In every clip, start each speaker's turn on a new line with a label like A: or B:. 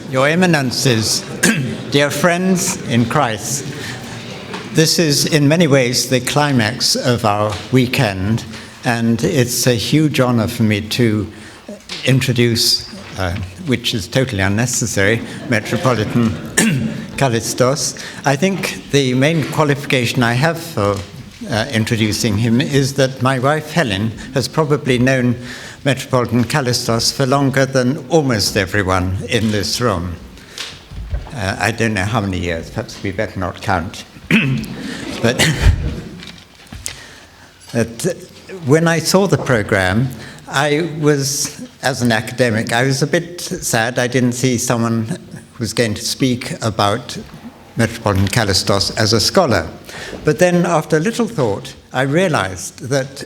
A: Your Eminences, dear friends in Christ, this is in many ways the climax of our weekend, and it's a huge honor for me to introduce, which is totally unnecessary, Metropolitan Kallistos. I think the main qualification I have for introducing him is that my wife Helen has probably known Metropolitan Kallistos for longer than almost everyone in this room. I don't know how many years, perhaps we better not count. But when I saw the program, I was, as an academic, I was a bit sad I didn't see someone who was going to speak about Metropolitan Kallistos as a scholar. But then, after a little thought, I realized that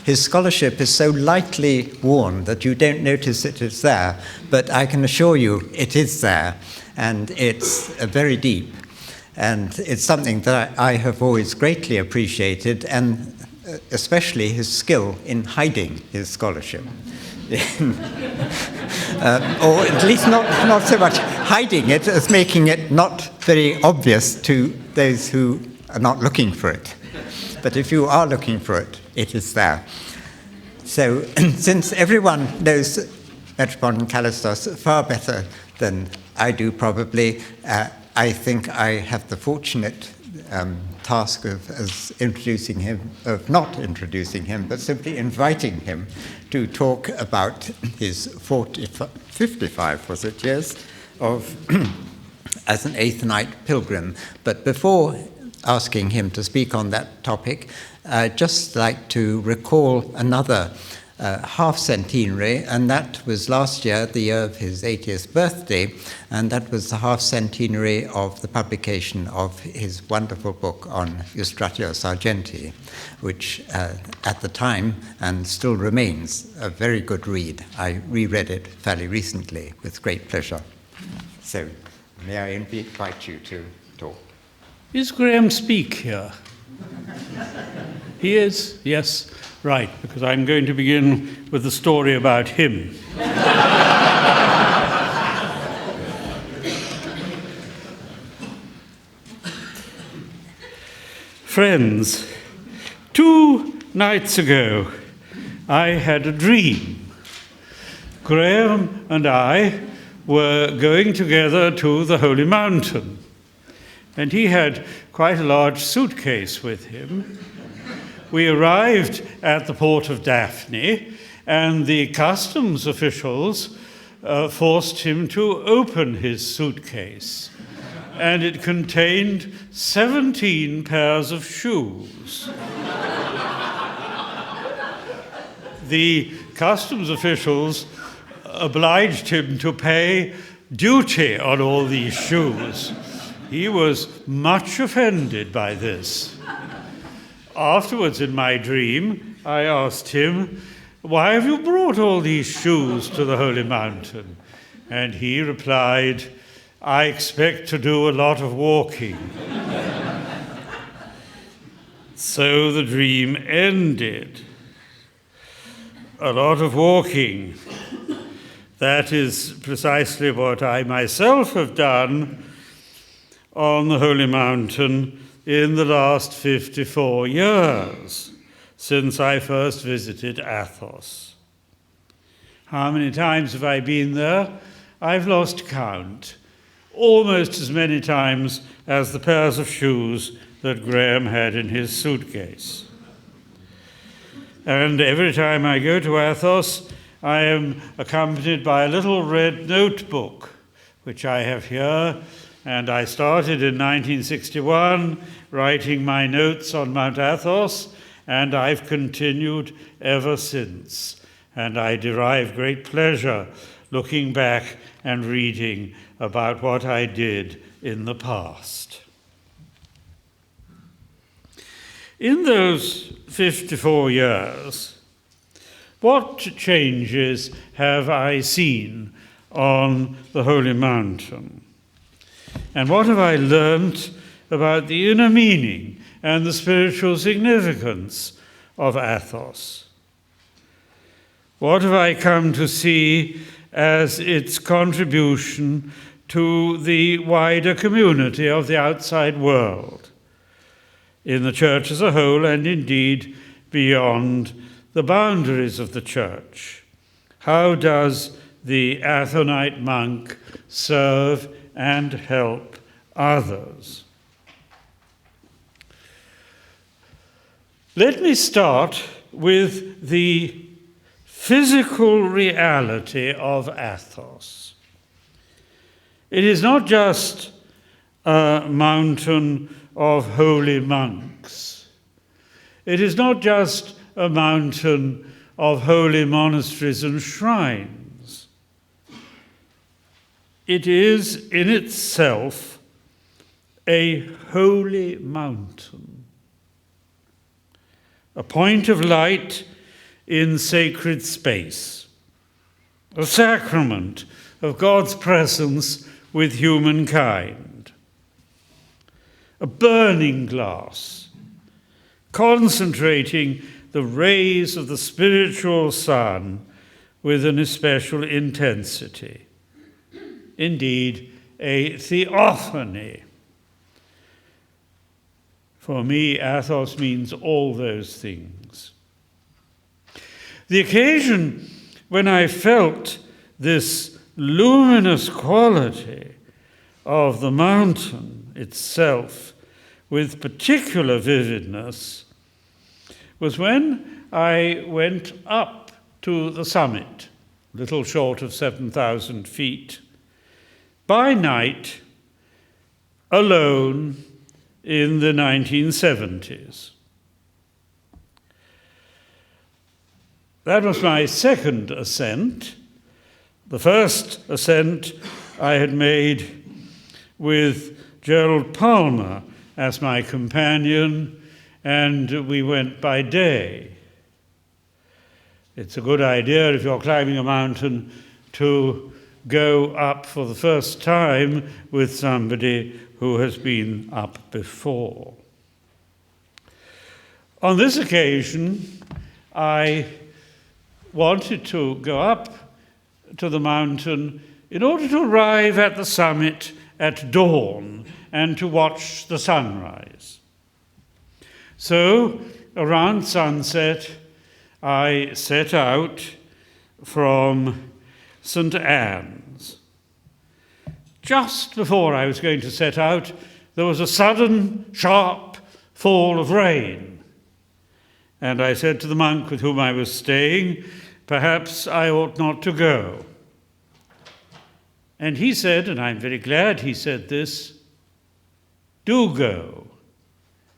A: his scholarship is so lightly worn that you don't notice it is there, but I can assure you it is there, and it's very deep. And it's something that I have always greatly appreciated, and especially his skill in hiding his scholarship. Or at least not so much hiding it as making it not very obvious to those who are not looking for it. But if you are looking for it, it is there. So since everyone knows Metropolitan Kallistos far better than I do probably, I think I have the fortunate task of not introducing him, but simply inviting him to talk about his 55, was it, years of as an eighth night pilgrim. But before asking him to speak on that topic, I'd just like to recall another half centenary, and that was last year, the year of his 80th birthday, and that was the half centenary of the publication of his wonderful book on Eustratio Sargentii, which at the time and still remains a very good read. I reread it fairly recently with great pleasure. So may I invite you to talk?
B: Is Graham Speak here? He is? Yes. Right, because I'm going to begin with the story about him. Friends, 2 nights ago, I had a dream. Graham and I were going together to the Holy Mountain, and he had quite a large suitcase with him. We arrived at the port of Daphne, and the customs officials forced him to open his suitcase, and it contained 17 pairs of shoes. The customs officials obliged him to pay duty on all these shoes. He was much offended by this. Afterwards, in my dream, I asked him, "Why have you brought all these shoes to the Holy Mountain?" And he replied, "I expect to do a lot of walking." So the dream ended. A lot of walking. That is precisely what I myself have done on the Holy Mountain in the last 54 years, since I first visited Athos. How many times have I been there? I've lost count. Almost as many times as the pairs of shoes that Graham had in his suitcase. And every time I go to Athos, I am accompanied by a little red notebook, which I have here. And I started in 1961 writing my notes on Mount Athos, and I've continued ever since. And I derive great pleasure looking back and reading about what I did in the past. In those 54 years, what changes have I seen on the Holy Mountain? And what have I learnt about the inner meaning and the spiritual significance of Athos? What have I come to see as its contribution to the wider community of the outside world, in the church as a whole, and indeed beyond the boundaries of the church? How does the Athonite monk serve and help others? Let me start with the physical reality of Athos. It is not just a mountain of holy monks. It is not just a mountain of holy monasteries and shrines. It is in itself a holy mountain, a point of light in sacred space, a sacrament of God's presence with humankind, a burning glass, concentrating the rays of the spiritual sun with an especial intensity. Indeed, a theophany. For me, Athos means all those things. The occasion when I felt this luminous quality of the mountain itself with particular vividness was when I went up to the summit, little short of 7,000 feet, by night, alone, in the 1970s. That was my second ascent. The first ascent I had made with Gerald Palmer as my companion, and we went by day. It's a good idea if you're climbing a mountain to go up for the first time with somebody who has been up before. On this occasion, I wanted to go up to the mountain in order to arrive at the summit at dawn and to watch the sunrise. So, around sunset, I set out from St. Anne's. Just before I was going to set out, there was a sudden, sharp fall of rain. And I said to the monk with whom I was staying, perhaps I ought not to go. And he said, and I'm very glad he said this, do go.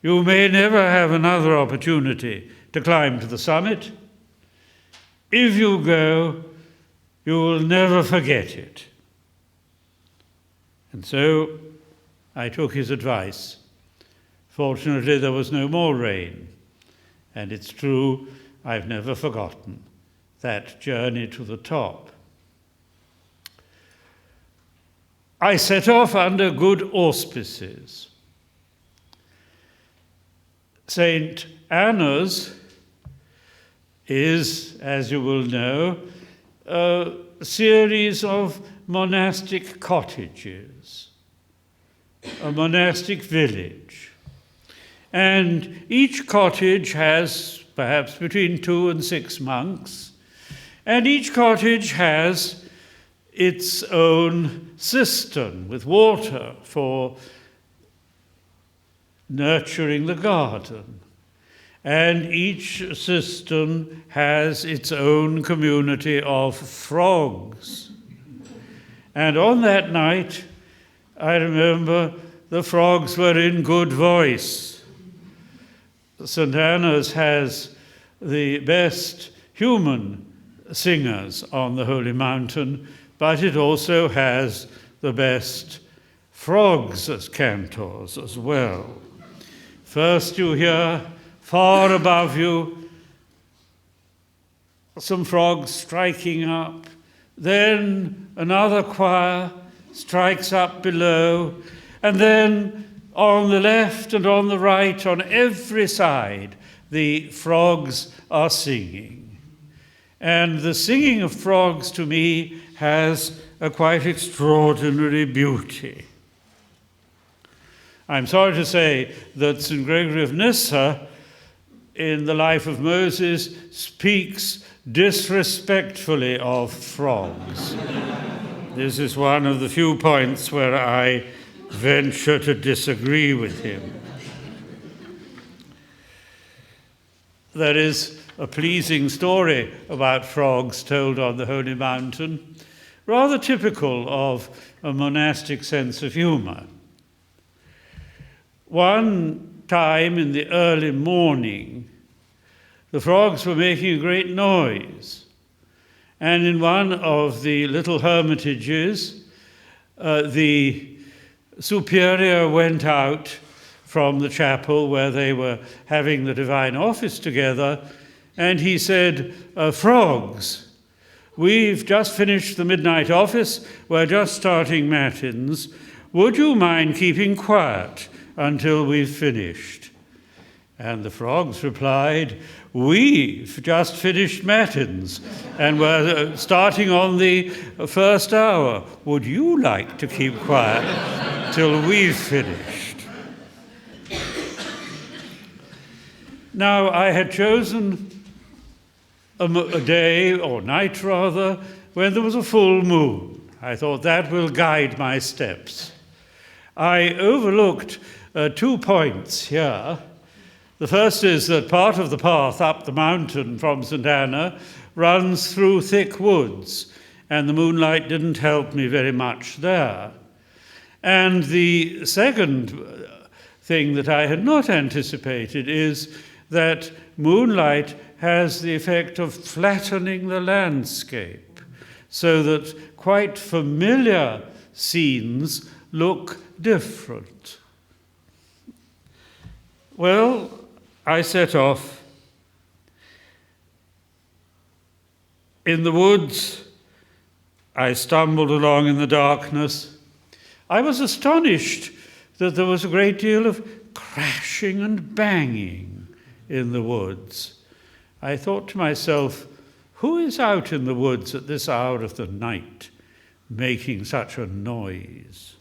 B: You may never have another opportunity to climb to the summit. If you go, you will never forget it. And so I took his advice. Fortunately, there was no more rain. And it's true, I've never forgotten that journey to the top. I set off under good auspices. St. Anna's is, as you will know, a series of monastic cottages, a monastic village. And each cottage has perhaps between 2 and 6 monks, and each cottage has its own cistern with water for nurturing the garden. And each cistern has its own community of frogs. And on that night, I remember the frogs were in good voice. St. Anna's has the best human singers on the Holy Mountain, but it also has the best frogs as cantors as well. First you hear, far above you, some frogs striking up. Then another choir strikes up below. And then on the left and on the right, on every side, the frogs are singing. And the singing of frogs to me has a quite extraordinary beauty. I'm sorry to say that St. Gregory of Nyssa, in the Life of Moses, speaks disrespectfully of frogs. This is one of the few points where I venture to disagree with him. There is a pleasing story about frogs told on the Holy Mountain, rather typical of a monastic sense of humor. One time in the early morning, the frogs were making a great noise, and in one of the little hermitages, the superior went out from the chapel where they were having the divine office together, and he said, "Frogs, we've just finished the midnight office, we're just starting matins. Would you mind keeping quiet until we've finished?" And the frogs replied, "We've just finished matins, and we're starting on the first hour. Would you like to keep quiet till we've finished?" Now, I had chosen a day, or night rather, when there was a full moon. I thought that will guide my steps. I overlooked 2 points here. The first is that part of the path up the mountain from St. Anna runs through thick woods, and the moonlight didn't help me very much there. And the second thing that I had not anticipated is that moonlight has the effect of flattening the landscape, so that quite familiar scenes look different. Well, I set off. In the woods, I stumbled along in the darkness. I was astonished that there was a great deal of crashing and banging in the woods. I thought to myself, who is out in the woods at this hour of the night making such a noise?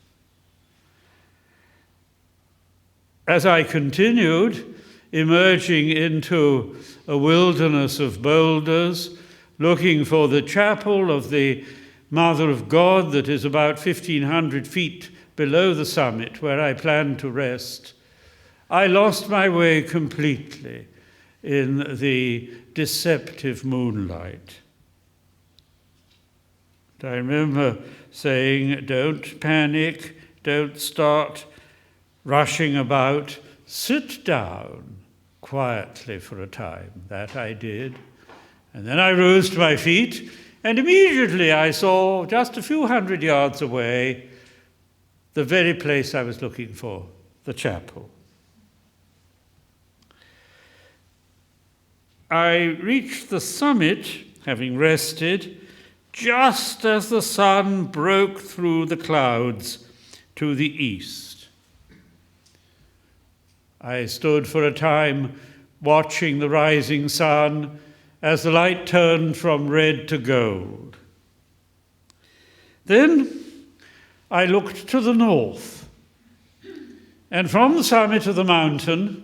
B: As I continued, emerging into a wilderness of boulders, looking for the chapel of the Mother of God that is about 1,500 feet below the summit where I planned to rest, I lost my way completely in the deceptive moonlight. I remember saying, "Don't panic, don't start rushing about, sit down quietly for a time." That I did. And then I rose to my feet, and immediately I saw, just a few hundred yards away, the very place I was looking for, the chapel. I reached the summit, having rested, just as the sun broke through the clouds to the east. I stood for a time watching the rising sun as the light turned from red to gold. Then I looked to the north, and from the summit of the mountain,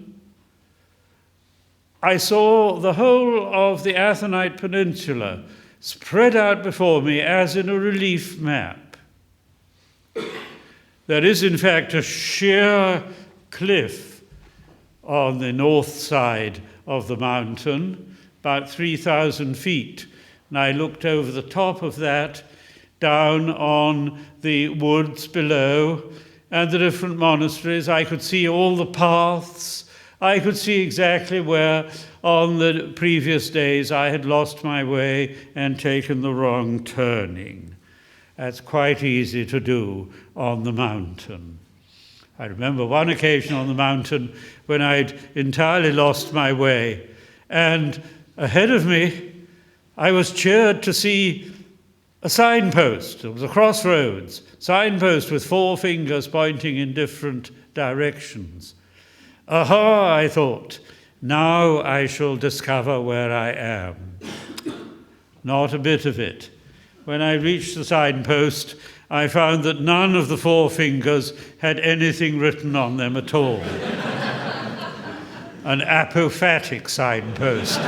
B: I saw the whole of the Athonite Peninsula spread out before me as in a relief map. There is, in fact, a sheer cliff on the north side of the mountain, about 3,000 feet. And I looked over the top of that, down on the woods below, and the different monasteries. I could see all the paths. I could see exactly where on the previous days I had lost my way and taken the wrong turning. That's quite easy to do on the mountain. I remember one occasion on the mountain when I'd entirely lost my way, and ahead of me I was cheered to see a signpost. It was a crossroads, signpost with 4 fingers pointing in different directions. Aha, I thought, now I shall discover where I am. Not a bit of it. When I reached the signpost, I found that none of the four fingers had anything written on them at all. An apophatic signpost.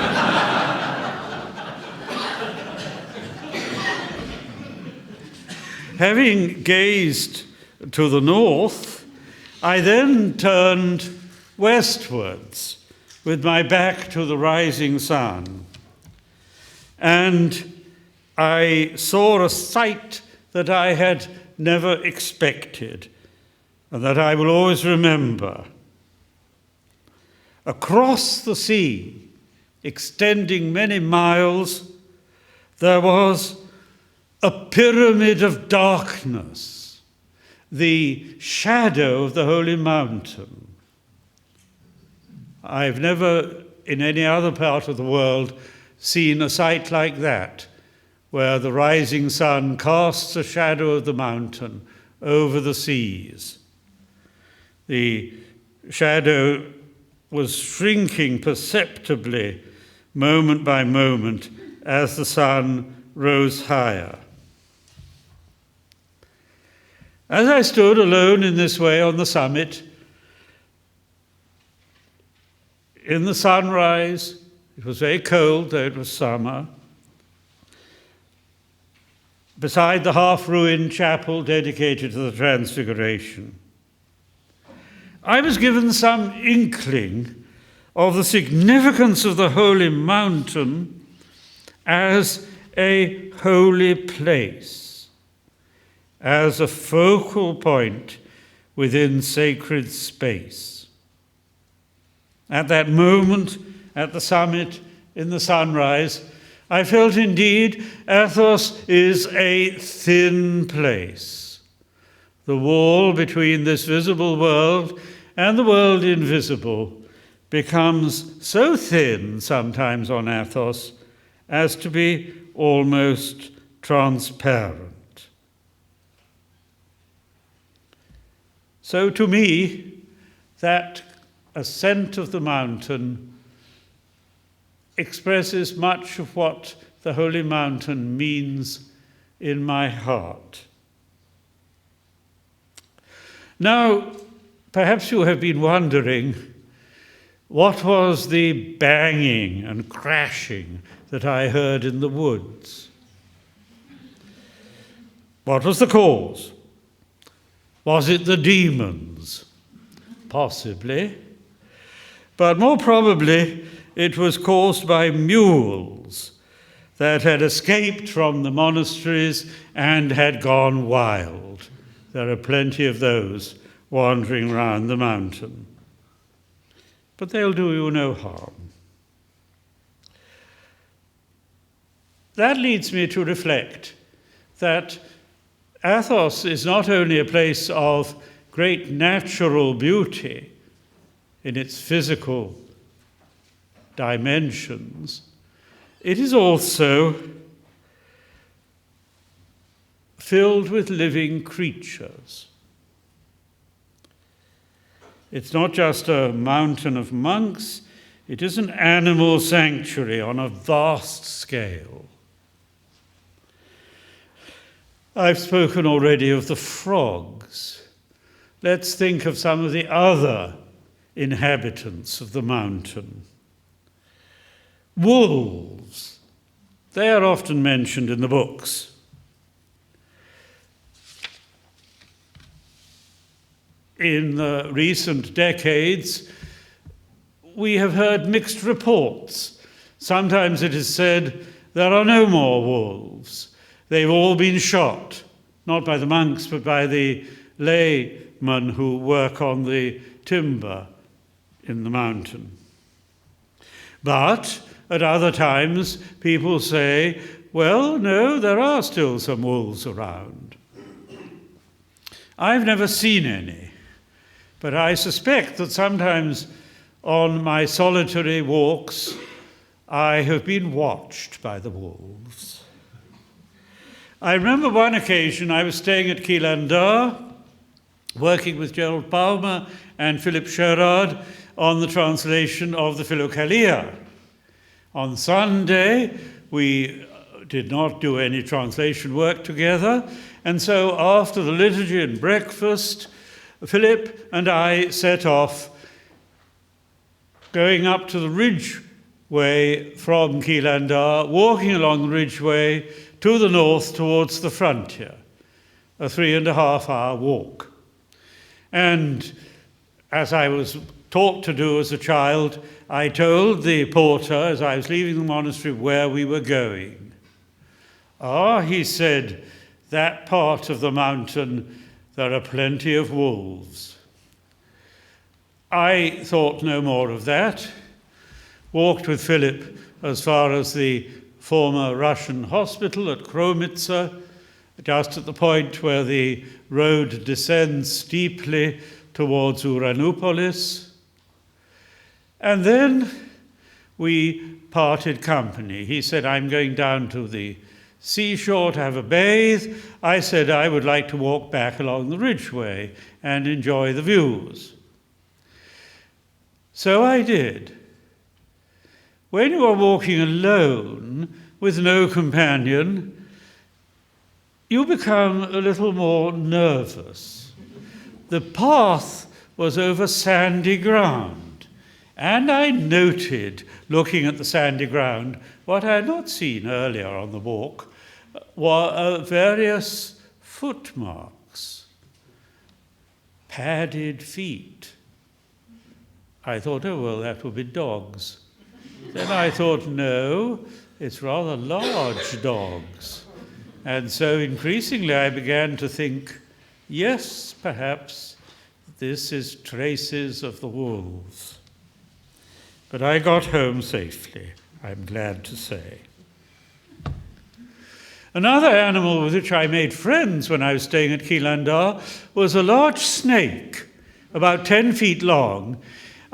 B: Having gazed to the north, I then turned westwards with my back to the rising sun. And I saw a sight that I had never expected and that I will always remember. Across the sea, extending many miles, there was a pyramid of darkness, the shadow of the holy mountain. I've never, in any other part of the world, seen a sight like that, where the rising sun casts a shadow of the mountain over the seas. The shadow was shrinking perceptibly, moment by moment, as the sun rose higher. As I stood alone in this way on the summit, in the sunrise, it was very cold, though it was summer, beside the half-ruined chapel dedicated to the Transfiguration, I was given some inkling of the significance of the holy mountain as a holy place, as a focal point within sacred space. At that moment, at the summit, in the sunrise, I felt indeed Athos is a thin place. The wall between this visible world and the world invisible becomes so thin sometimes on Athos as to be almost transparent. So to me, that ascent of the mountain expresses much of what the holy mountain means in my heart. Now, perhaps you have been wondering, what was the banging and crashing that I heard in the woods? What was the cause? Was it the demons? Possibly. But more probably, it was caused by mules that had escaped from the monasteries and had gone wild. There are plenty of those wandering round the mountain. But they'll do you no harm. That leads me to reflect that Athos is not only a place of great natural beauty in its physical dimensions, it is also filled with living creatures. It's not just a mountain of monks, it is an animal sanctuary on a vast scale. I've spoken already of the frogs. Let's think of some of the other inhabitants of the mountain. Wolves, they are often mentioned in the books. In the recent decades, we have heard mixed reports. Sometimes it is said there are no more wolves. They've all been shot, not by the monks, but by the laymen who work on the timber in the mountain. But at other times, people say, well, no, there are still some wolves around. I've never seen any, but I suspect that sometimes on my solitary walks, I have been watched by the wolves. I remember one occasion I was staying at Quilandar, working with Gerald Palmer and Philip Sherrard on the translation of the Diokleia. On Sunday, we did not do any translation work together. And so after the liturgy and breakfast, Philip and I set off, going up to the ridgeway from Keilandar, walking along the ridgeway to the north towards the frontier, a 3.5-hour walk. And as I was taught to do as a child, I told the porter as I was leaving the monastery where we were going. "Ah," he said, "that part of the mountain, there are plenty of wolves." I thought no more of that, walked with Philip as far as the former Russian hospital at Kromitsa, just at the point where the road descends steeply towards Uranopolis. And then we parted company. He said, "I'm going down to the seashore to have a bathe." I said I would like to walk back along the ridgeway and enjoy the views. So I did. When you are walking alone with no companion, you become a little more nervous. The path was over sandy ground, and I noted, looking at the sandy ground, what I had not seen earlier on the walk were various footmarks, padded feet. I thought, oh, well, that would be dogs. Then I thought, no, it's rather large dogs. And so increasingly I began to think, yes, perhaps this is traces of the wolves. But I got home safely, I'm glad to say. Another animal with which I made friends when I was staying at Keilandar was a large snake, about 10 feet long.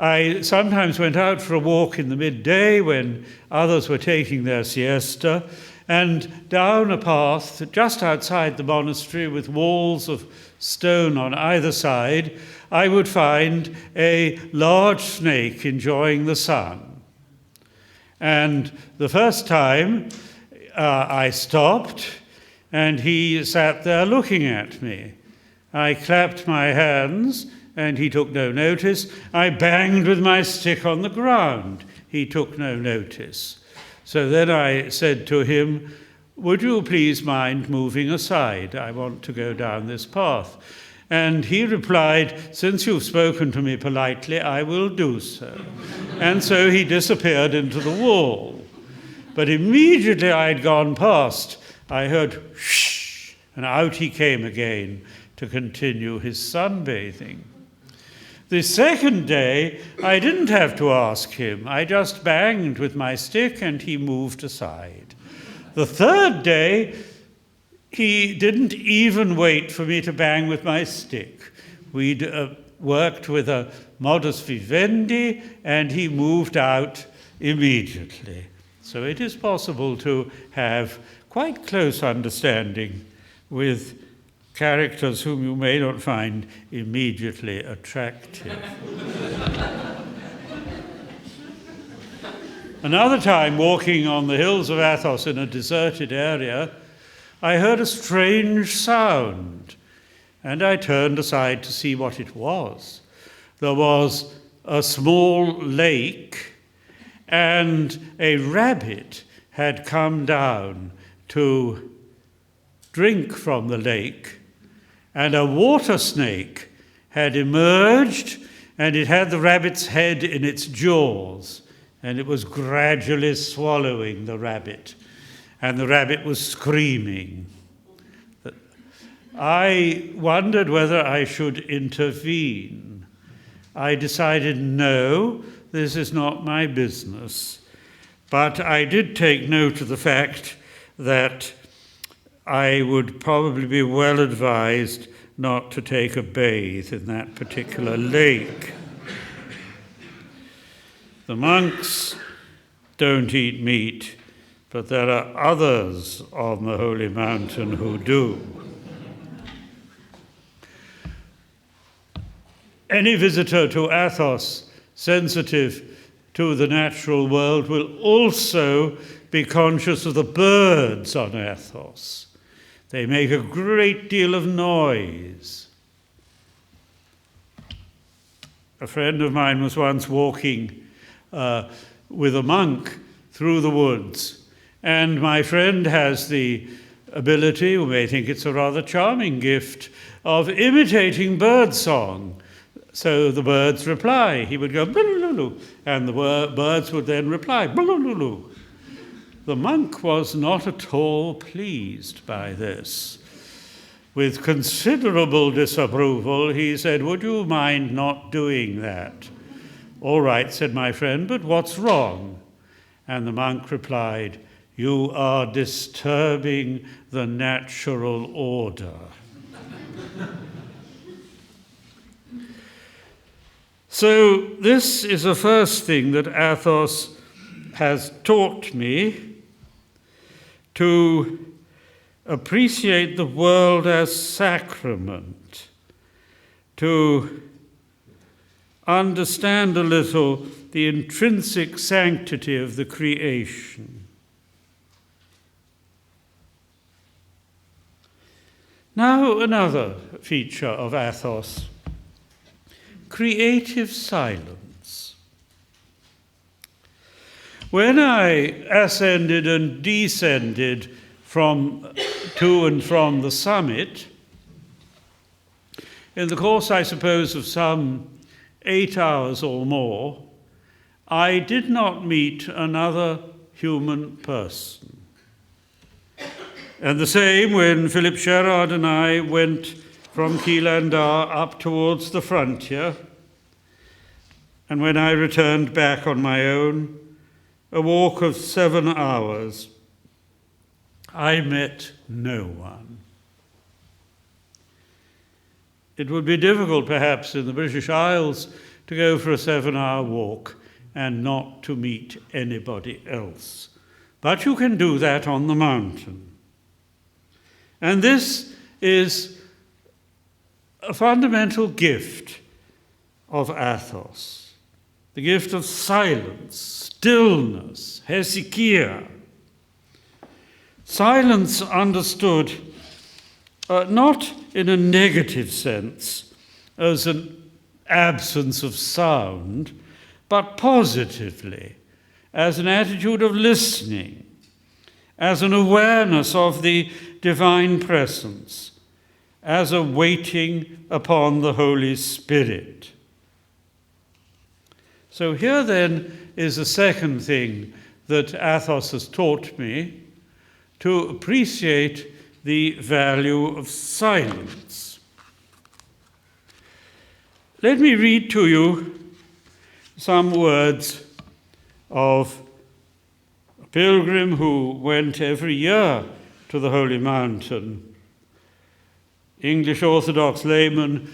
B: I sometimes went out for a walk in the midday when others were taking their siesta, and down a path just outside the monastery with walls of stone on either side, I would find a large snake enjoying the sun. And the first time I stopped, and he sat there looking at me. I clapped my hands, and he took no notice. I banged with my stick on the ground. He took no notice. So then I said to him, "Would you please mind moving aside? I want to go down this path." And he replied, "Since you've spoken to me politely, I will do so." And so he disappeared into the wall. But immediately I had gone past, I heard whoosh, and out he came again to continue his sunbathing. The second day, I didn't have to ask him. I just banged with my stick and he moved aside. The third day, he didn't even wait for me to bang with my stick. We'd worked with a modus vivendi and he moved out immediately. So it is possible to have quite close understanding with characters whom you may not find immediately attractive. Another time, walking on the hills of Athos in a deserted area, I heard a strange sound, and I turned aside to see what it was. There was a small lake, and a rabbit had come down to drink from the lake, and a water snake had emerged, and it had the rabbit's head in its jaws, and it was gradually swallowing the rabbit, and the rabbit was screaming. I wondered whether I should intervene. I decided, no, this is not my business. But I did take note of the fact that I would probably be well advised not to take a bathe in that particular lake. The monks don't eat meat, but there are others on the holy mountain who do. Any visitor to Athos sensitive to the natural world will also be conscious of the birds on Athos. They make a great deal of noise. A friend of mine was once walking with a monk through the woods, and my friend has the ability, we may think it's a rather charming gift, of imitating birdsong. So the birds reply. He would go, "Blululu," and the birds would then reply, "Blululu." The monk was not at all pleased by this. With considerable disapproval, he said, "Would you mind not doing that?" "All right," said my friend, "but what's wrong?" And the monk replied, "You are disturbing the natural order." So this is the first thing that Athos has taught me, to appreciate the world as sacrament, to understand a little the intrinsic sanctity of the creation. Now another feature of Athos: creative silence. When I ascended and descended to and from the summit, in the course, I suppose, of some 8 hours or more, I did not meet another human person. And the same when Philip Sherard and I went from Quilandar up towards the frontier, and when I returned back on my own, a walk of 7 hours, I met no one. It would be difficult, perhaps, in the British Isles to go for a 7-hour walk and not to meet anybody else. But you can do that on the mountain. And this is a fundamental gift of Athos, the gift of silence, stillness, hesychia. Silence understood not in a negative sense as an absence of sound, but positively as an attitude of listening, as an awareness of the divine presence, as a waiting upon the Holy Spirit. So here then is the second thing that Athos has taught me, to appreciate the value of silence. Let me read to you some words of a pilgrim who went every year to the Holy Mountain, English Orthodox layman,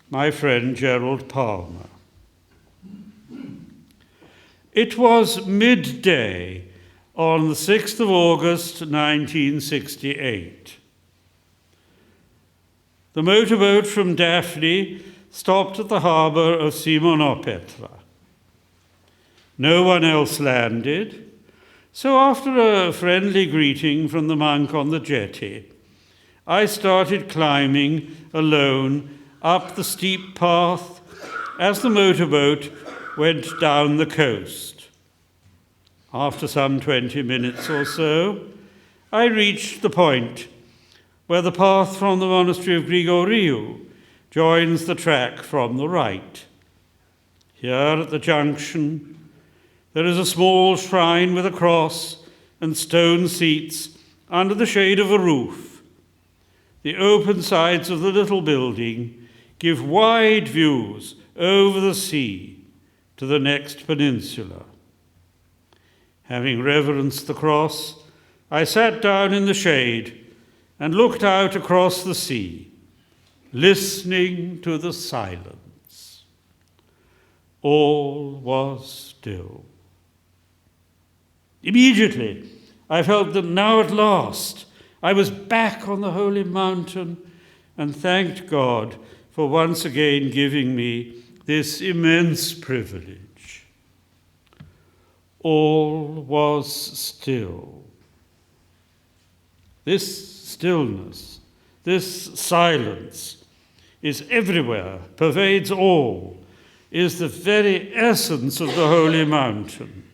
B: my friend Gerald Palmer. It was midday on the 6th of August, 1968. The motorboat from Daphne stopped at the harbour of Simonopetra. No one else landed, so after a friendly greeting from the monk on the jetty, I started climbing alone up the steep path as the motorboat went down the coast. After some 20 minutes or so, I reached the point where the path from the monastery of Grigoriou joins the track from the right. Here at the junction, there is a small shrine with a cross and stone seats under the shade of a roof. The open sides of the little building give wide views over the sea to the next peninsula. Having reverenced the cross, I sat down in the shade and looked out across the sea, listening to the silence. All was still. Immediately, I felt that now at last I was back on the holy mountain, and thanked God for once again giving me this immense privilege. all was still. This stillness, this silence is everywhere, pervades all, is the very essence of the holy mountain.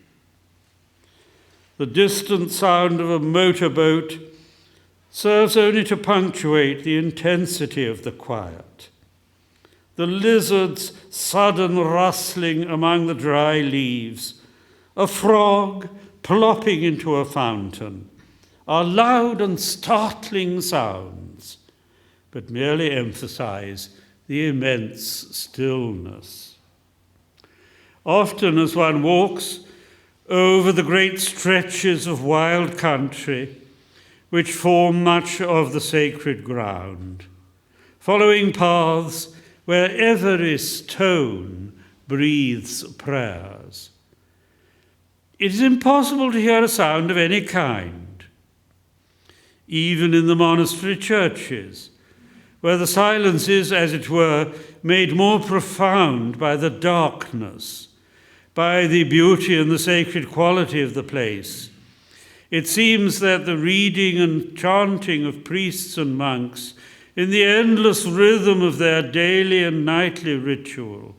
B: The distant sound of a motorboat serves only to punctuate the intensity of the quiet. The lizard's sudden rustling among the dry leaves, a frog plopping into a fountain, are loud and startling sounds, but merely emphasize the immense stillness. Often as one walks over the great stretches of wild country which form much of the sacred ground, following paths where every stone breathes prayers, it is impossible to hear a sound of any kind. Even in the monastery churches, where the silence is, as it were, made more profound by the darkness, by the beauty and the sacred quality of the place, it seems that the reading and chanting of priests and monks, in the endless rhythm of their daily and nightly ritual,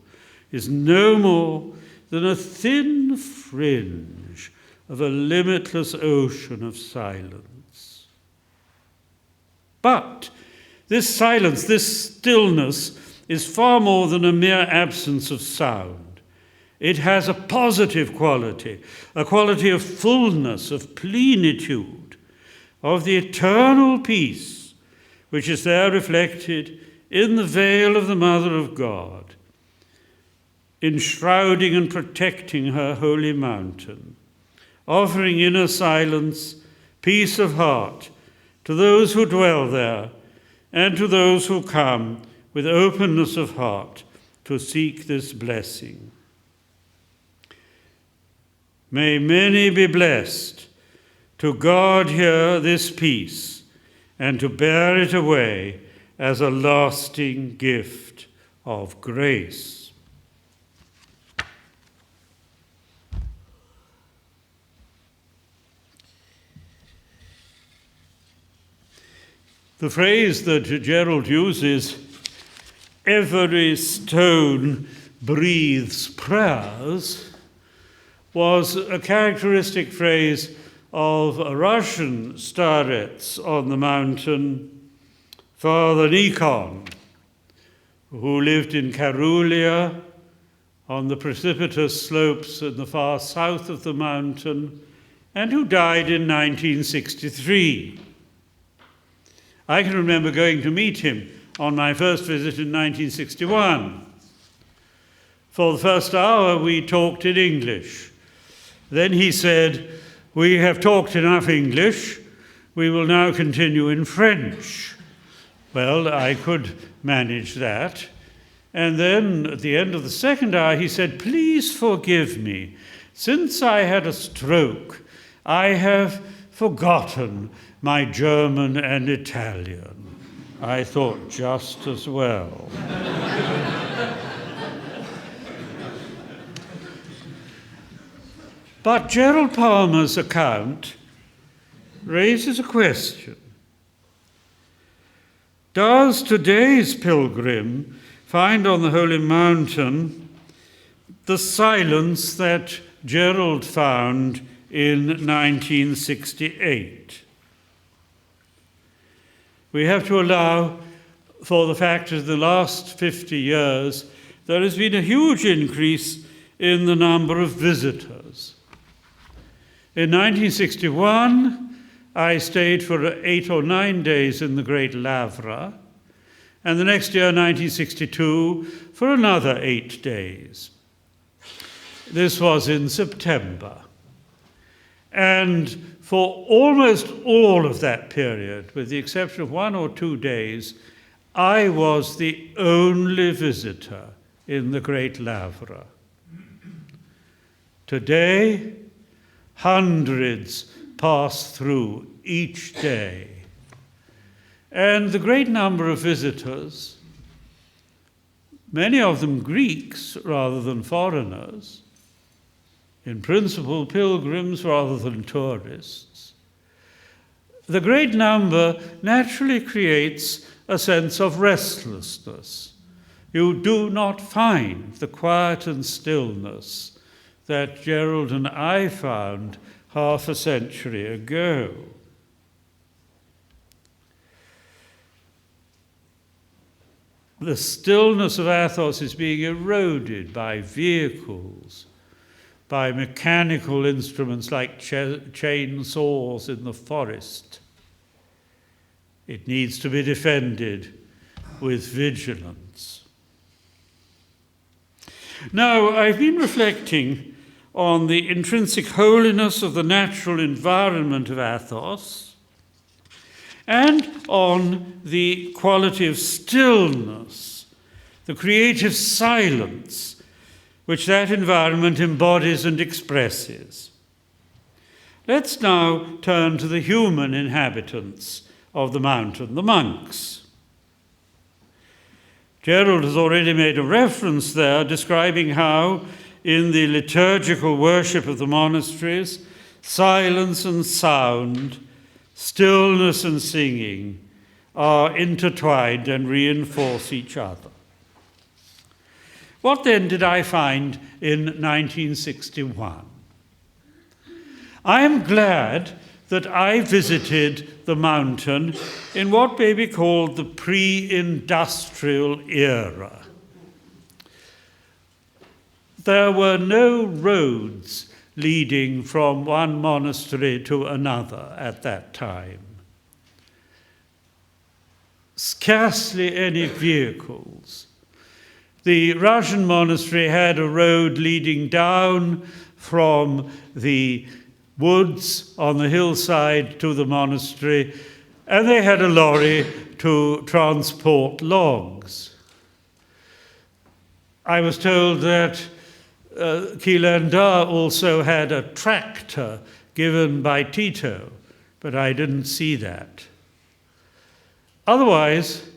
B: is no more than a thin fringe of a limitless ocean of silence. But this silence, this stillness, is far more than a mere absence of sound. It has a positive quality, a quality of fullness, of plenitude, of the eternal peace, which is there reflected in the veil of the Mother of God, enshrouding and protecting her holy mountain, offering inner silence, peace of heart to those who dwell there and to those who come with openness of heart to seek this blessing. May many be blessed to guard here this peace and to bear it away as a lasting gift of grace. The phrase that Gerald uses, "every stone breathes prayers," was a characteristic phrase of a Russian starets on the mountain, Father Nikon, who lived in Karulia on the precipitous slopes in the far south of the mountain, and who died in 1963. I can remember going to meet him on my first visit in 1961. For the first hour, we talked in English. Then he said, "We have talked enough English. We will now continue in French." Well, I could manage that. And then at the end of the second hour, he said, "Please forgive me. Since I had a stroke, I have forgotten my German and Italian." I thought, just as well. But Gerald Palmer's account raises a question. Does today's pilgrim find on the Holy Mountain the silence that Gerald found in 1968? We have to allow for the fact that in the last 50 years there has been a huge increase in the number of visitors. In 1961, I stayed for 8 or 9 days in the Great Lavra, and the next year, 1962, for another 8 days. This was in September. And for almost all of that period, with the exception of 1 or 2 days, I was the only visitor in the Great Lavra. Today, hundreds pass through each day. And the great number of visitors, many of them Greeks rather than foreigners, in principle pilgrims rather than tourists, the great number naturally creates a sense of restlessness. You do not find the quiet and stillness that Gerald and I found half a century ago. The stillness of Athos is being eroded by vehicles, by mechanical instruments like chainsaws in the forest. It needs to be defended with vigilance. Now, I've been reflecting on the intrinsic holiness of the natural environment of Athos and on the quality of stillness, the creative silence which that environment embodies and expresses. Let's now turn to the human inhabitants of the mountain, the monks. Gerald has already made a reference there describing how, in the liturgical worship of the monasteries, silence and sound, stillness and singing are intertwined and reinforce each other. What then did I find in 1961? I am glad that I visited the mountain in what may be called the pre-industrial era. There were no roads leading from one monastery to another at that time. Scarcely any vehicles. The Russian monastery had a road leading down from the woods on the hillside to the monastery, and they had a lorry to transport logs. I was told that Quilandar also had a tractor given by Tito, but I didn't see that. Otherwise,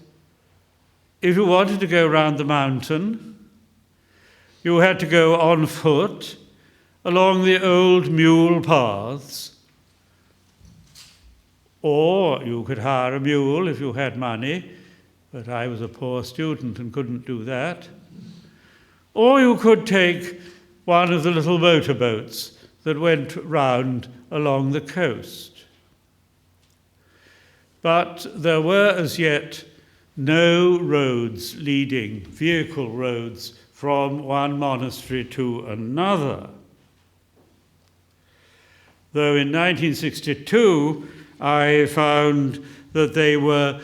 B: if you wanted to go round the mountain, you had to go on foot along the old mule paths, or you could hire a mule if you had money, but I was a poor student and couldn't do that. Or you could take one of the little motorboats that went round along the coast. But there were as yet no roads leading, vehicle roads, from one monastery to another. Though in 1962 I found that they were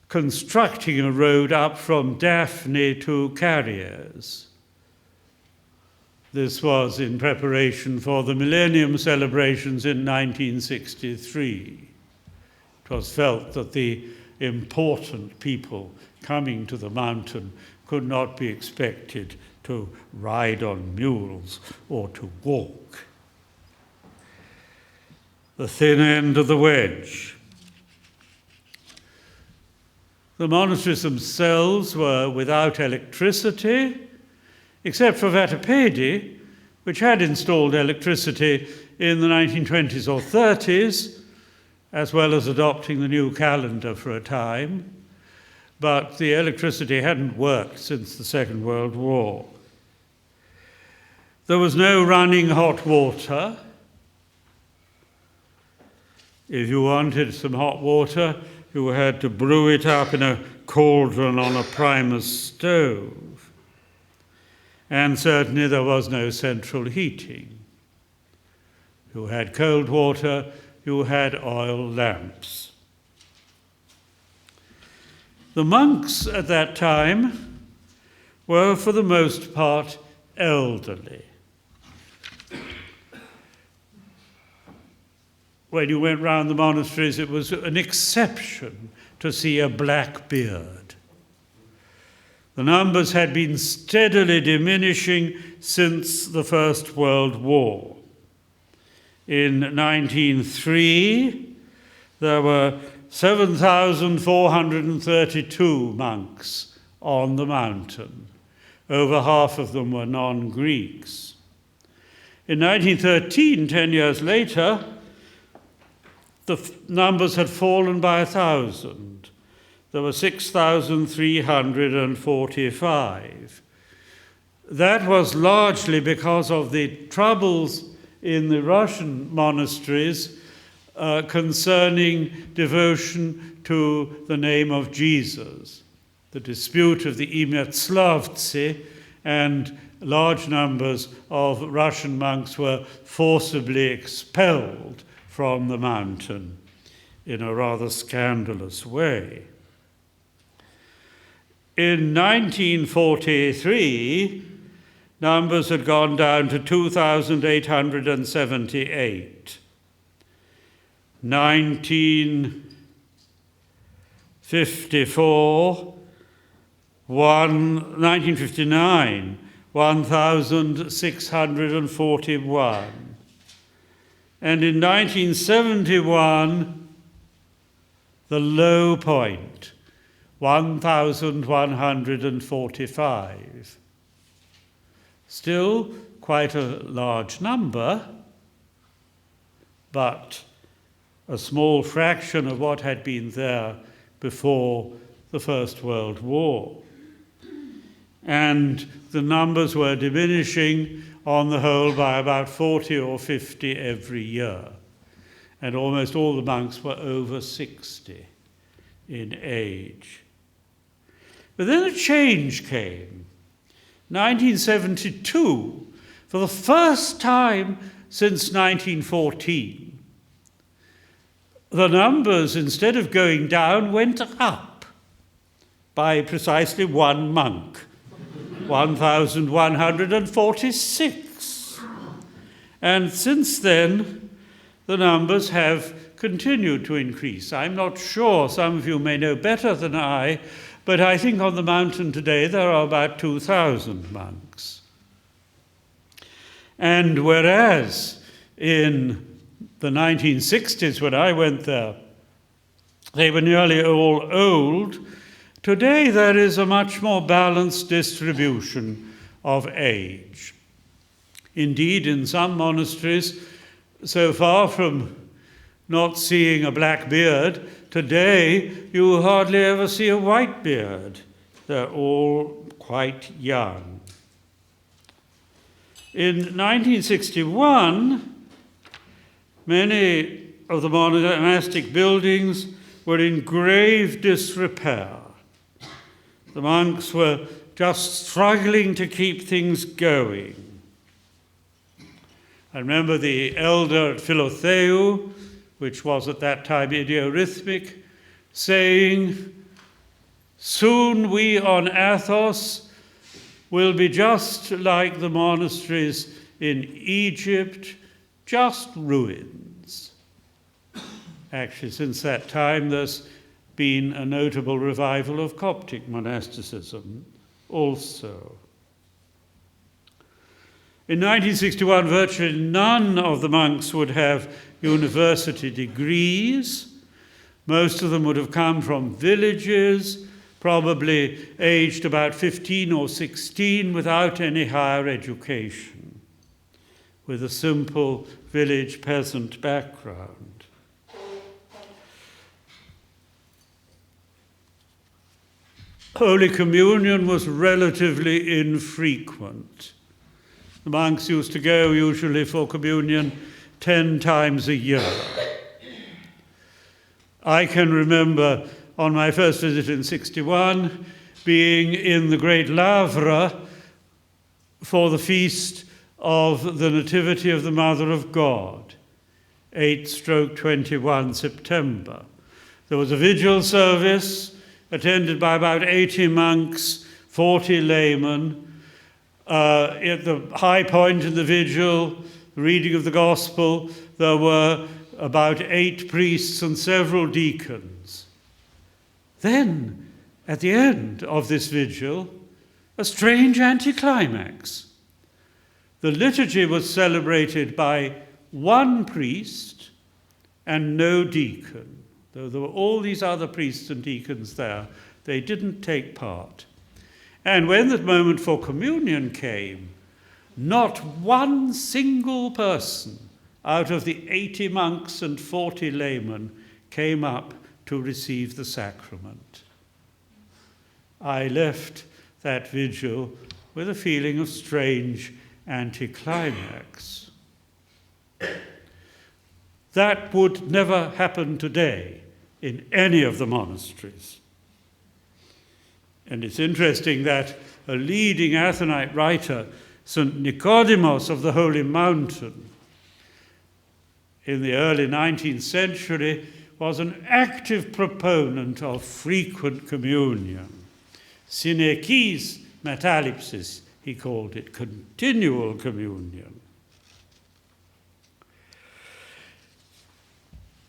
B: constructing a road up from Daphne to Carriers. This was in preparation for the Millennium celebrations in 1963. It was felt that the important people coming to the mountain could not be expected to ride on mules or to walk. The thin end of the wedge. The monasteries themselves were without electricity, except for Vatapedi, which had installed electricity in the 1920s or 30s, as well as adopting the new calendar for a time. But the electricity hadn't worked since the Second World War. There was no running hot water. If you wanted some hot water, you had to brew it up in a cauldron on a Primus stove. And certainly there was no central heating. You had cold water, you had oil lamps. The monks at that time were, for the most part, elderly. When you went round the monasteries, it was an exception to see a black beard. The numbers had been steadily diminishing since the First World War. In 1903, there were 7,432 monks on the mountain. Over half of them were non-Greeks. In 1913, 10 years later, the numbers had fallen by 1,000. There were 6,345. That was largely because of the troubles in the Russian monasteries concerning devotion to the name of Jesus. The dispute of the Imetslavtsi, and large numbers of Russian monks were forcibly expelled from the mountain in a rather scandalous way. In 1943, numbers had gone down to 2,878. 1959, 1,641. And in 1971, the low point, 1,145. Still quite a large number, but a small fraction of what had been there before the First World War. And the numbers were diminishing on the whole by about 40 or 50 every year. And almost all the monks were over 60 in age. But then a change came. 1972, for the first time since 1914, the numbers, instead of going down, went up by precisely one monk, 1,146. And since then, the numbers have continued to increase. I'm not sure, some of you may know better than I, but I think on the mountain today there are about 2,000 monks. And whereas in the 1960s, when I went there, they were nearly all old, today there is a much more balanced distribution of age. Indeed, in some monasteries, so far from not seeing a black beard, today you hardly ever see a white beard. They're all quite young. In 1961, many of the monastic buildings were in grave disrepair. The monks were just struggling to keep things going. I remember the elder at Philotheu, which was at that time idiorhythmic, saying, "Soon we on Athos will be just like the monasteries in Egypt, just ruins." Actually, since that time, there's been a notable revival of Coptic monasticism also. In 1961, virtually none of the monks would have university degrees. Most of them would have come from villages, probably aged about 15 or 16, without any higher education, with a simple village peasant background. Holy Communion was relatively infrequent. The monks used to go usually for communion 10 times a year. I can remember on my first visit in 61 being in the great Lavra for the feast of the Nativity of the Mother of God, 8/21 September. There was a vigil service attended by about 80 monks, 40 laymen. At the high point in the vigil, the reading of the gospel, there were about 8 priests and several deacons. Then, at the end of this vigil, a strange anticlimax. The liturgy was celebrated by one priest and no deacon. Though there were all these other priests and deacons there, they didn't take part. And when the moment for communion came, not one single person out of the 80 monks and 40 laymen came up to receive the sacrament. I left that vigil with a feeling of strange anticlimax. That would never happen today in any of the monasteries. And it's interesting that a leading Athonite writer, St. Nicodemus of the Holy Mountain, in the early 19th century, was an active proponent of frequent communion. Synekis metalipsis, he called it, continual communion.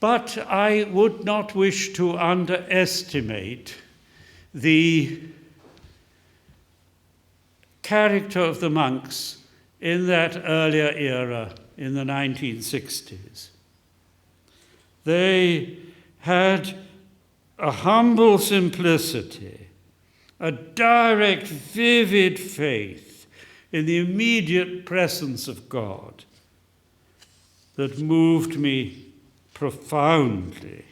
B: But I would not wish to underestimate the character of the monks in that earlier era, in the 1960s. They had a humble simplicity, a direct, vivid faith in the immediate presence of God that moved me profoundly.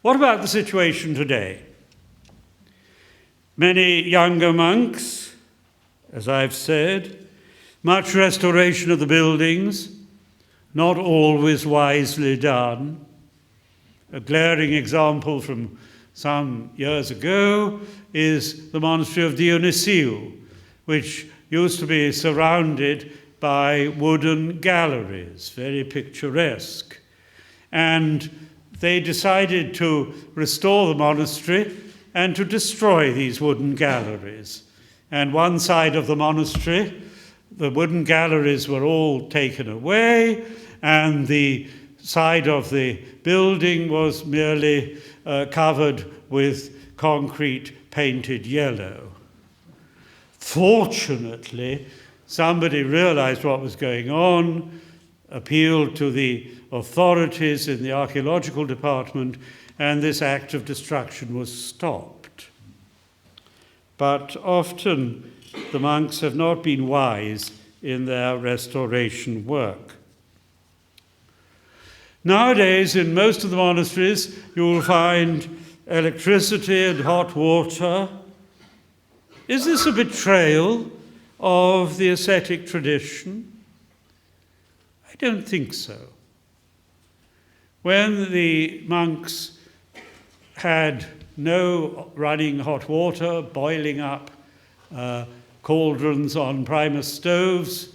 B: What about the situation today? Many younger monks, as I've said, much restoration of the buildings, not always wisely done. A glaring example from some years ago is the monastery of Dionysiou, which used to be surrounded by wooden galleries, very picturesque. And they decided to restore the monastery and to destroy these wooden galleries. And one side of the monastery, the wooden galleries were all taken away, and the side of the building was merely covered with concrete painted yellow. Fortunately, somebody realized what was going on, appealed to the authorities in the archaeological department, and this act of destruction was stopped. But often the monks have not been wise in their restoration work. Nowadays, in most of the monasteries, you will find electricity and hot water. Is this a betrayal of the ascetic tradition? I don't think so. When the monks had no running hot water, boiling up cauldrons on primus stoves,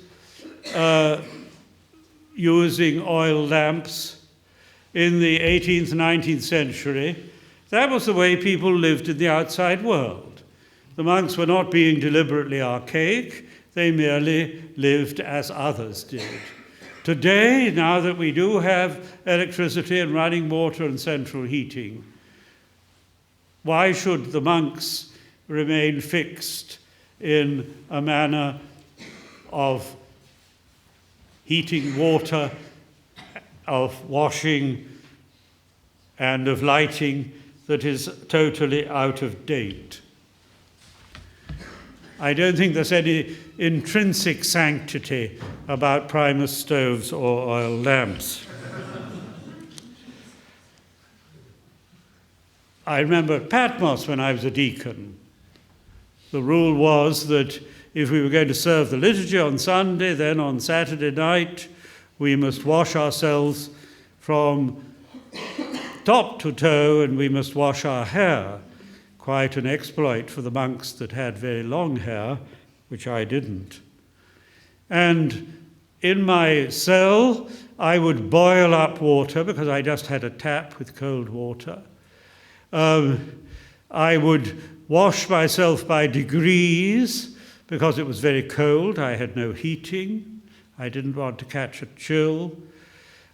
B: using oil lamps in the 18th, 19th century, that was the way people lived in the outside world. The monks were not being deliberately archaic, they merely lived as others did. Today, now that we do have electricity and running water and central heating, why should the monks remain fixed in a manner of heating water, of washing, and of lighting that is totally out of date? I don't think there's any intrinsic sanctity about primus stoves or oil lamps. I remember at Patmos when I was a deacon, the rule was that if we were going to serve the liturgy on Sunday, then on Saturday night, we must wash ourselves from top to toe and we must wash our hair. Quite an exploit for the monks that had very long hair, which I didn't. And in my cell, I would boil up water because I just had a tap with cold water. I would wash myself by degrees because it was very cold. I had no heating. I didn't want to catch a chill.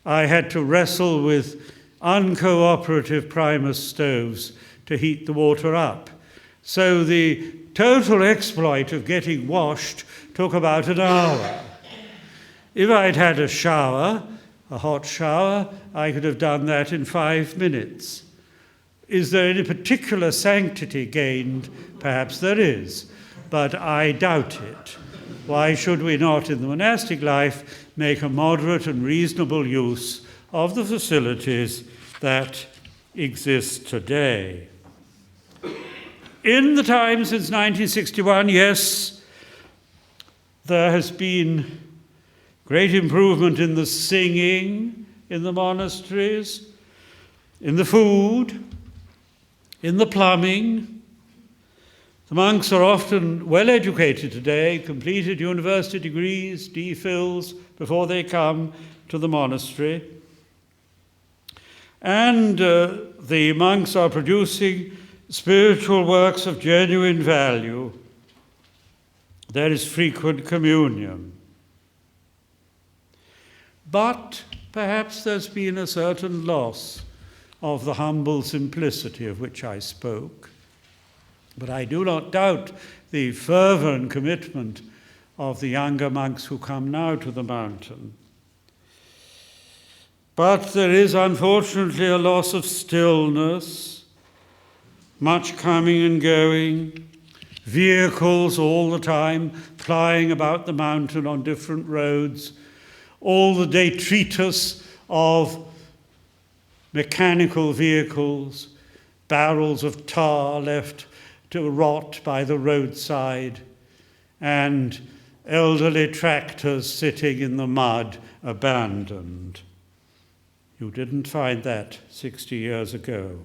B: I had to wrestle with uncooperative primus stoves to heat the water up. So the total exploit of getting washed took about an hour. If I'd had a shower, a hot shower, I could have done that in 5 minutes. Is there any particular sanctity gained? Perhaps there is. but I doubt it. Why should we not, in the monastic life, make a moderate and reasonable use of the facilities that exist today? In the time since 1961, yes, there has been great improvement in the singing in the monasteries, in the food, in the plumbing. The monks are often well educated today, completed university degrees, DPhils, before they come to the monastery. And the monks are producing spiritual works of genuine value. There is frequent communion. But perhaps there's been a certain loss of the humble simplicity of which I spoke. But I do not doubt the fervour and commitment of the younger monks who come now to the mountain. But there is unfortunately a loss of stillness, much coming and going, vehicles all the time plying about the mountain on different roads, all the detritus of mechanical vehicles, barrels of tar left to rot by the roadside, and elderly tractors sitting in the mud, abandoned. You didn't find that 60 years ago.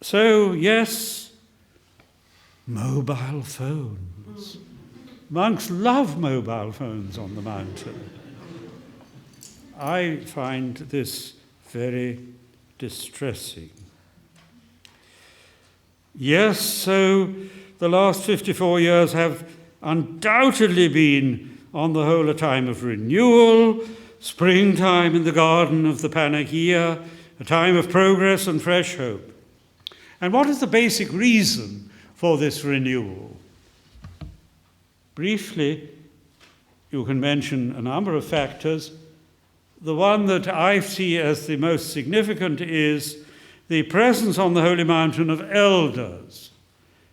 B: So, yes, mobile phones. Monks love mobile phones on the mountain. I find this very distressing. Yes, so the last 54 years have undoubtedly been, on the whole, a time of renewal, springtime in the garden of the Panagia, a time of progress and fresh hope. And what is the basic reason for this renewal? Briefly, you can mention a number of factors. The one that I see as the most significant is the presence on the Holy Mountain of elders,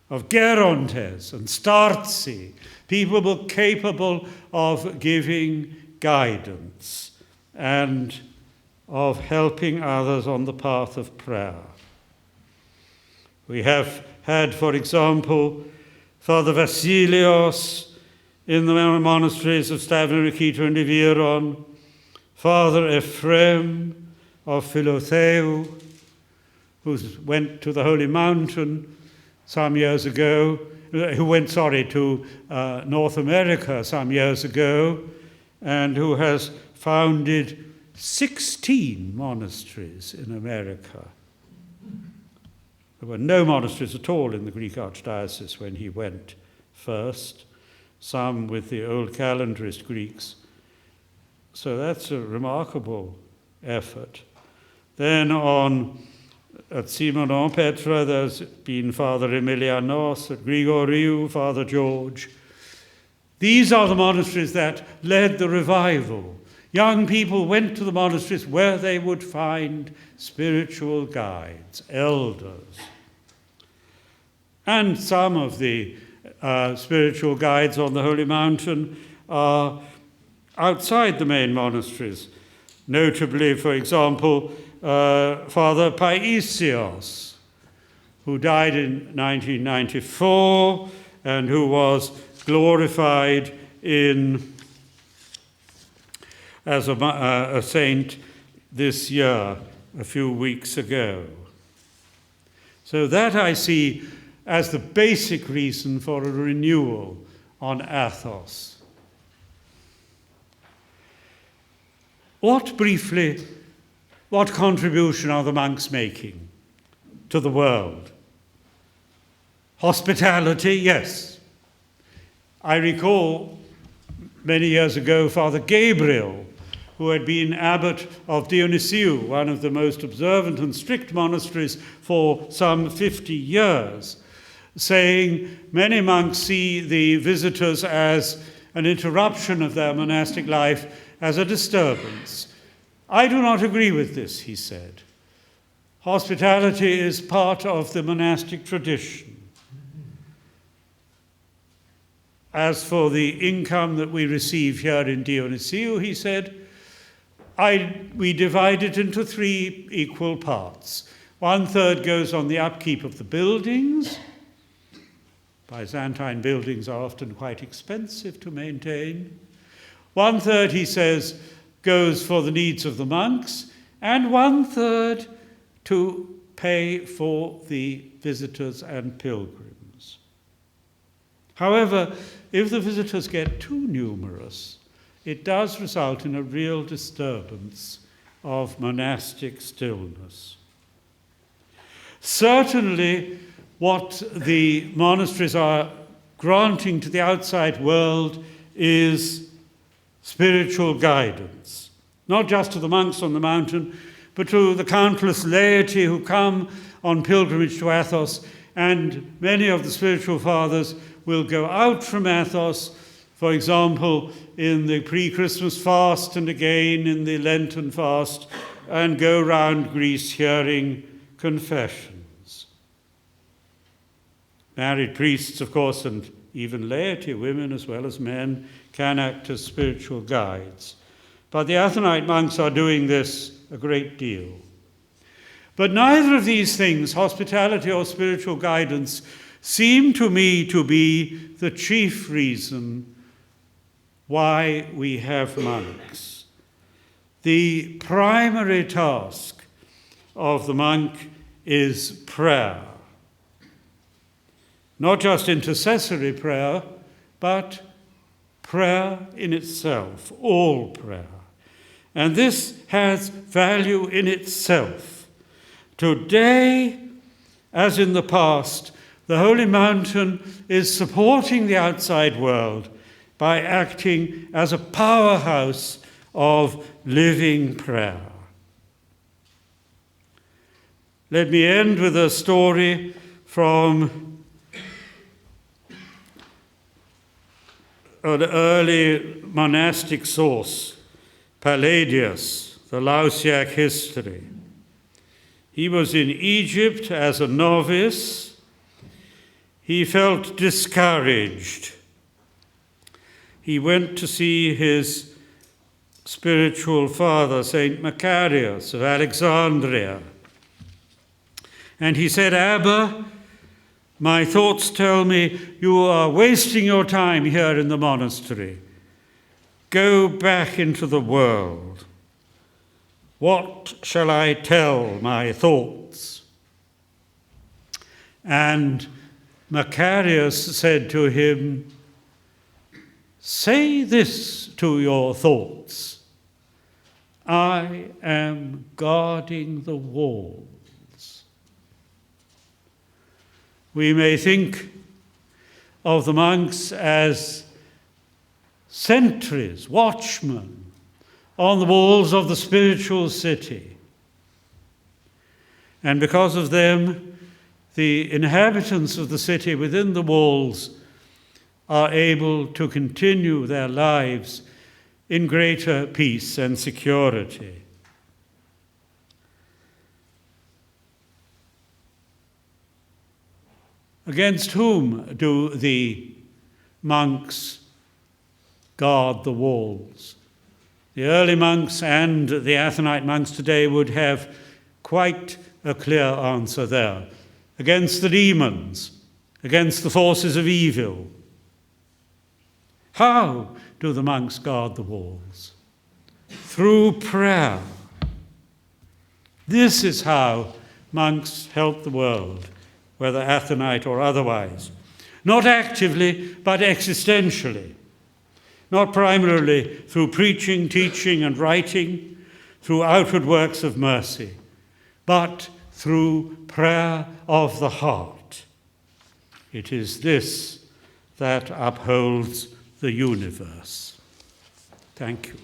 B: of gerontes and starzi, people capable of giving guidance and of helping others on the path of prayer. We have had, for example, Father Vasilios in the monasteries of Stavnerikita and Iviron, Father Ephraim of Philotheu, who went to the Holy Mountain some years ago, who went, to North America some years ago, and who has founded 16 monasteries in America. There were no monasteries at all in the Greek Archdiocese when he went first, some with the old calendarist Greeks. So that's a remarkable effort. Then at Simonon Petra, there's been Father Emilianos, at Grigoriou, Father George. These are the monasteries that led the revival. Young people went to the monasteries where they would find spiritual guides, elders. And some of the spiritual guides on the Holy Mountain are outside the main monasteries. Notably, for example, Father Paisios, who died in 1994 and who was glorified as a saint this year, a few weeks ago. So that I see as the basic reason for a renewal on Athos. What contribution are the monks making to the world? Hospitality, yes. I recall many years ago Father Gabriel, who had been abbot of Dionysiou, one of the most observant and strict monasteries for some 50 years, saying many monks see the visitors as an interruption of their monastic life, as a disturbance. I do not agree with this, he said. Hospitality is part of the monastic tradition. As for the income that we receive here in Dionysiou, he said, we divide it into 3 equal parts. 1/3 goes on the upkeep of the buildings. Byzantine buildings are often quite expensive to maintain. 1/3, he says, goes for the needs of the monks, and 1/3 to pay for the visitors and pilgrims. However, if the visitors get too numerous, it does result in a real disturbance of monastic stillness. Certainly, what the monasteries are granting to the outside world is spiritual guidance, not just to the monks on the mountain, but to the countless laity who come on pilgrimage to Athos, and many of the spiritual fathers will go out from Athos, for example, in the pre-Christmas fast and again in the Lenten fast, and go round Greece hearing confessions. Married priests, of course, and even laity, women as well as men, can act as spiritual guides. But the Athonite monks are doing this a great deal. But neither of these things, hospitality or spiritual guidance, seem to me to be the chief reason why we have monks. The primary task of the monk is prayer. Not just intercessory prayer, but prayer in itself, all prayer. And this has value in itself. Today, as in the past, the Holy Mountain is supporting the outside world by acting as a powerhouse of living prayer. Let me end with a story from an early monastic source, Palladius, the Lausiac history. He was in Egypt as a novice. He felt discouraged. He went to see his spiritual father, Saint Macarius of Alexandria. And he said, "Abba, my thoughts tell me you are wasting your time here in the monastery. Go back into the world. What shall I tell my thoughts?" And Macarius said to him, "Say this to your thoughts: I am guarding the walls." We may think of the monks as sentries, watchmen on the walls of the spiritual city. And because of them, the inhabitants of the city within the walls are able to continue their lives in greater peace and security. Against whom do the monks guard the walls? The early monks and the Athonite monks today would have quite a clear answer there. Against the demons, against the forces of evil. How do the monks guard the walls? Through prayer. This is how monks help the world, whether Athonite or otherwise. Not actively, but existentially. Not primarily through preaching, teaching, and writing, through outward works of mercy, but through prayer of the heart. It is this that upholds the universe. Thank you.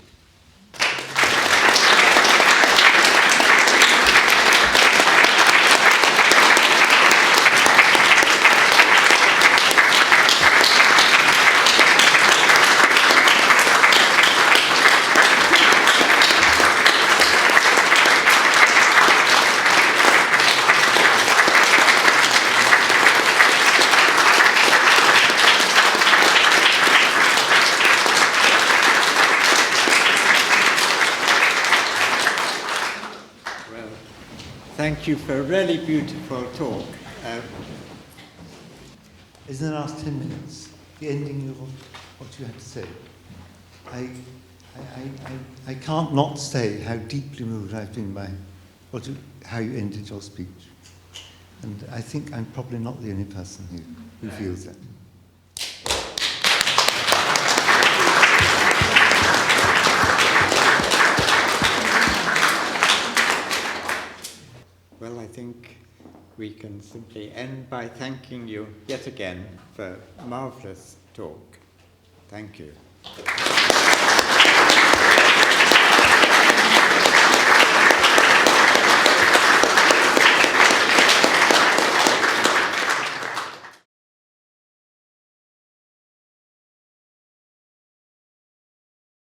A: Thank you for a really beautiful talk.
C: In the last 10 minutes, the ending of what you had to say, I can't not say how deeply moved I've been by how you ended your speech. And I think I'm probably not the only person who feels that.
A: Well, I think we can simply end by thanking you yet again for a marvellous talk. Thank you.